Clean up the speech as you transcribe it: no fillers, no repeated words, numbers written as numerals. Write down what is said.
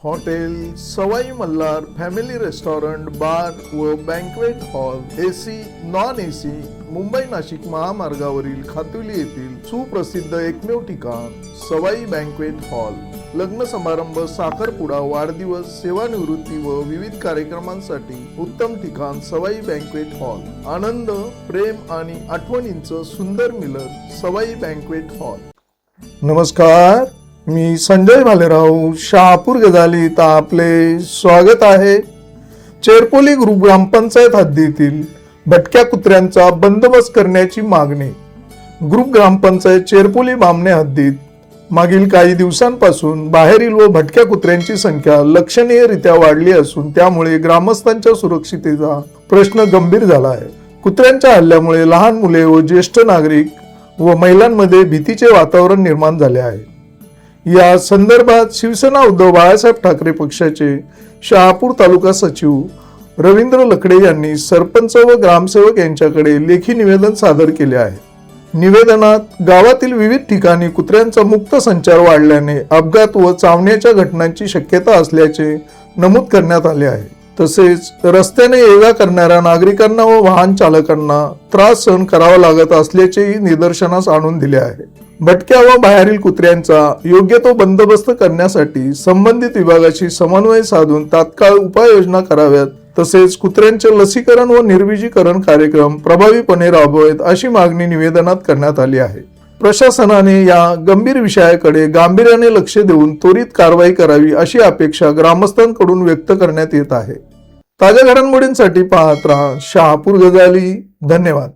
Hotel सवाई Malhar family restaurant bar व banquet hall AC non AC Mumbai Nashik महामार्गावरील खातुली येथील सुप्रसिद्ध एकमेव ठिकाण सवाई बँक्वेट हॉल। लग्न समारंभ, साखरपुडा, वाढदिवस, सेवानिवृत्ती व विविध कार्यक्रमांसाठी उत्तम ठिकाण सवाई बँक्वेट हॉल। आनंद, प्रेम आणि आठवणींचं सुंदर मिलन सवाई बँक्वेट हॉल। नमस्कार, मी संजय भालेराव शहापूर गजाली इथं आपले स्वागत आहे। चेरपोली ग्रुप ग्रामपंचायत हद्दीतील भटक्या कुत्र्यांचा बंदोबस्त करण्याची मागणी। ग्रुप ग्रामपंचायत चेरपोली बामणे हद्दीत मागील काही दिवसांपासून बाहेरील व भटक्या कुत्र्यांची संख्या लक्षणीयरित्या वाढली असून त्यामुळे ग्रामस्थांच्या सुरक्षिततेचा प्रश्न गंभीर झाला आहे। कुत्र्यांच्या हल्ल्यामुळे लहान मुले व ज्येष्ठ नागरिक व महिलांमध्ये भीतीचे वातावरण निर्माण झाले आहे। या संदर्भात शिवसेना उद्धव बाळासाहेब ठाकरे पक्षाचे शहापूर तालुका सचिव रवींद्र लकडे यांनी सरपंच व ग्रामसेवक यांच्याकडे लेखी निवेदन सादर केले आहे। निवेदनात गावातील विविध ठिकाणी कुत्र्यांचा मुक्त संचार वाढल्याने अपघात व चावण्याच्या घटनांची शक्यता असल्याचे नमूद करण्यात आले आहे। तसेच रस्त्याने ये-जा करणाऱ्या नागरिकांना व वाहन चालकांना त्रास सहन करावा लागत असल्याचेही निदर्शनास आणून दिले आहे। भटक्या व बाहेरील कुत्र्यांचा योग्य तो बंदोबस्त करण्यासाठी संबंधित विभागाशी समन्वय साधून तात्काळ उपाययोजना कराव्यात। तसेच कुत्र्यांचे लसीकरण व निर्विजीकरण कार्यक्रम प्रभावीपणे राबवावेत अशी मागणी निवेदनात करण्यात आली आहे। प्रशासनाने या गंभीर विषयाकडे गांभीर्याने लक्ष देऊन त्वरित कारवाई करावी अशी अपेक्षा ग्रामस्थांकडून व्यक्त करण्यात येत आहे। ताज्या घडामोडींसाठी पाहत रहा शहापूर गजाली। धन्यवाद।